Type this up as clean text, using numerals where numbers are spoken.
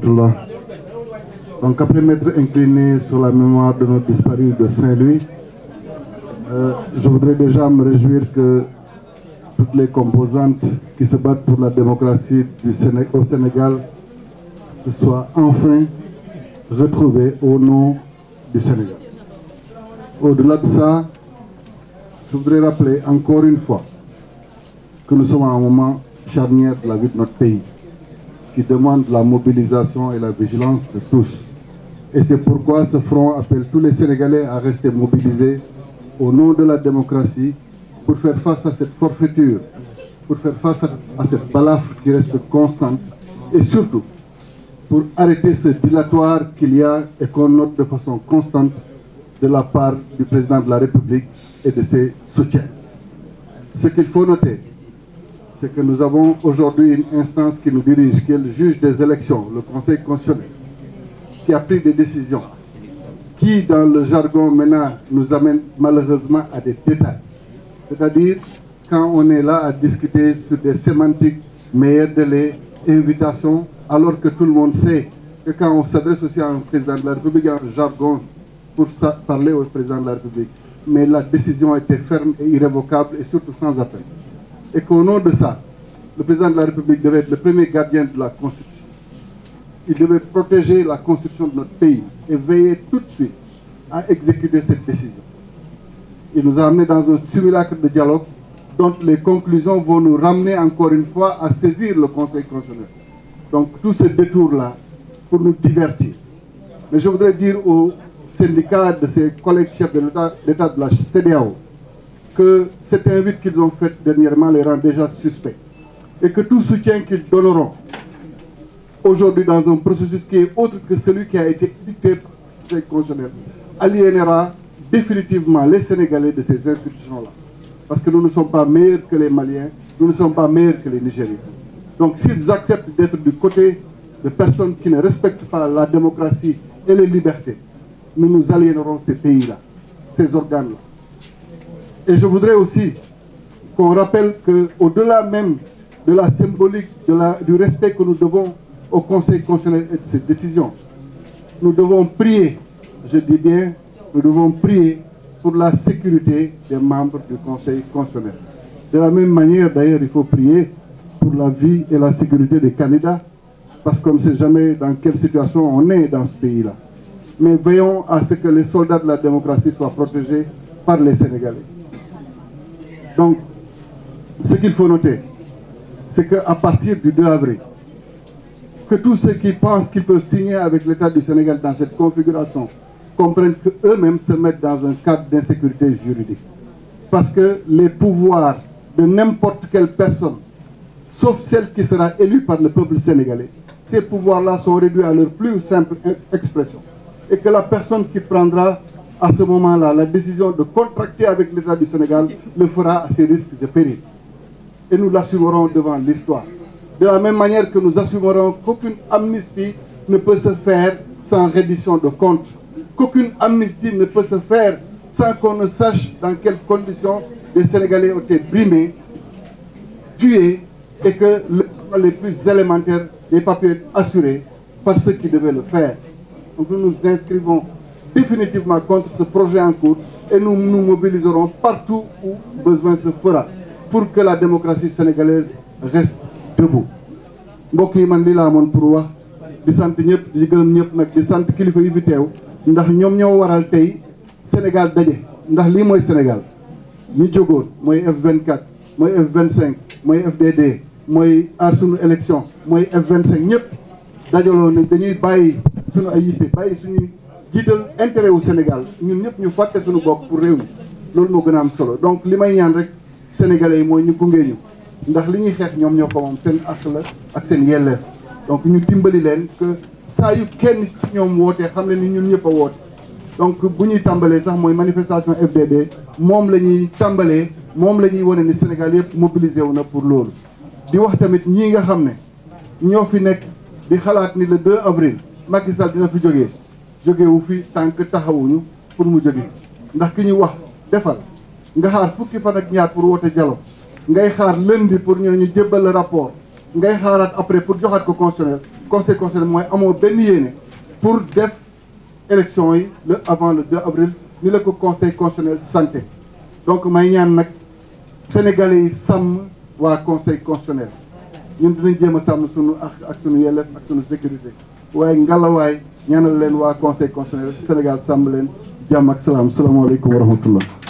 Donc après m'être incliné sur la mémoire de nos disparus de Saint-Louis, je voudrais déjà me réjouir que toutes les composantes qui se battent pour la démocratie au Sénégal se soient enfin retrouvées au nom du Sénégal. Au-delà de ça, je voudrais rappeler encore une fois que nous sommes à un moment charnière de la vie de notre pays, qui demande la mobilisation et la vigilance de tous. Et c'est pourquoi ce front appelle tous les Sénégalais à rester mobilisés au nom de la démocratie pour faire face à cette forfaiture, pour faire face à cette balafre qui reste constante et surtout pour arrêter ce dilatoire qu'il y a et qu'on note de façon constante de la part du président de la République et de ses soutiens. Ce qu'il faut noter, c'est que nous avons aujourd'hui une instance qui nous dirige, qui est le juge des élections, le Conseil constitutionnel, qui a pris des décisions, qui dans le jargon maintenant nous amène malheureusement à des détails. C'est-à-dire quand on est là à discuter sur des sémantiques, meilleurs délais, invitations, alors que tout le monde sait que quand on s'adresse aussi à un président de la République, il y a un jargon pour parler au président de la République. Mais la décision a été ferme et irrévocable et surtout sans appel. Et qu'au nom de ça, le président de la République devait être le premier gardien de la Constitution. Il devait protéger la Constitution de notre pays et veiller tout de suite à exécuter cette décision. Il nous a amenés dans un simulacre de dialogue dont les conclusions vont nous ramener encore une fois à saisir le Conseil constitutionnel. Donc tout ce détour-là pour nous divertir. Mais je voudrais dire aux syndicats de ces collègues chefs de l'État de la CEDEAO que cette invite qu'ils ont faite dernièrement les rend déjà suspects. Et que tout soutien qu'ils donneront aujourd'hui dans un processus qui est autre que celui qui a été dicté par le Conseil constitutionnel aliénera définitivement les Sénégalais de ces institutions-là. Parce que nous ne sommes pas meilleurs que les Maliens, nous ne sommes pas meilleurs que les Nigériens. Donc s'ils acceptent d'être du côté de personnes qui ne respectent pas la démocratie et les libertés, nous nous aliénerons ces pays-là, ces organes-là. Et je voudrais aussi qu'on rappelle qu'au-delà même de la symbolique, du respect que nous devons au Conseil constitutionnel et de ses décisions, nous devons prier, je dis bien, nous devons prier pour la sécurité des membres du Conseil constitutionnel. De la même manière, d'ailleurs, il faut prier pour la vie et la sécurité des candidats, parce qu'on ne sait jamais dans quelle situation on est dans ce pays-là. Mais veillons à ce que les soldats de la démocratie soient protégés par les Sénégalais. Donc, ce qu'il faut noter, c'est qu'à partir du 2 avril, que tous ceux qui pensent qu'ils peuvent signer avec l'État du Sénégal dans cette configuration comprennent qu'eux-mêmes se mettent dans un cadre d'insécurité juridique. Parce que les pouvoirs de n'importe quelle personne, sauf celle qui sera élue par le peuple sénégalais, ces pouvoirs-là sont réduits à leur plus simple expression. Et que la personne qui prendra à ce moment-là la décision de contracter avec l'État du Sénégal le fera à ses risques et périls. Et nous l'assumerons devant l'histoire. De la même manière que nous assumerons qu'aucune amnistie ne peut se faire sans reddition de comptes. Qu'aucune amnistie ne peut se faire sans qu'on ne sache dans quelles conditions les Sénégalais ont été brimés, tués, et que les plus élémentaires des papiers assurés par ceux qui devaient le faire. Donc nous nous inscrivons définitivement contre ce projet en cours et nous nous mobiliserons partout où besoin se fera pour que la démocratie sénégalaise reste debout. mbokk yi man lii laa amoon pour wax di sant ñëpp di gërëm ñëpp nag di sant kilifa yi fi teew ndax ñoom ñoo waral tey Sénégal daje ndax lii mooy Sénégal ñi jógoon mooy F24 mooy F25 mooy FDD mooy aar sunu élection mooy F25 ñëpp dajaloo nañ dañuy bàyyi sunu ay yitte bàyyi suñuy jiital intérêt wu Sénégal ñun ñëpp ñu fàtte suñu bopp pour réew mi loolu moo gën a am solo donc li may ñaan rek sénégalais yi mooy ñu gunge ñu ndax li ñuy xeex ñoom ñoo ko moom seen àq la ak seen yelleef donc ñu dimbali leen que saa yu kenn ci ñoom wootee xam ne ni ñun ñëpp a woote donc bu ñuy tàmbalee sax mooy manifestation FDD moom la ñuy tàmbalee moom la ñuy wane ni Sénégal yëpp mobilisé wu na pour loolu di wax tamit ñii nga xam ne ñoo fi nekk di xalaat ni le 2 avril Macky Sall dina fi jógewu fi tànk taxawuñu pour mu jóge ndax ki ñu wax defal nga xaar fukki fan ak ñaar pour woote dialogue ngay xaar lundi pour ñu jébbal le rapport ngay xaaraat après pour joxaat ko constitutionnel conseil constitutionnel mooy amoo benn yéene pour def élection yi avant le 2 avril ni la ko conseil constitutionnel santé donc may ñaan nag sénégalais yi sàmm waa conseil constitutionnel ñun dinañ jéem a sàmm sunu ak sunu yelleef ak sunu sécurité waaye ngalawaay ñaanal leen waa conseil constitutionnel Sénégal sàmm leen jàmm ak salaam salaamaaleykum wa rahmatullah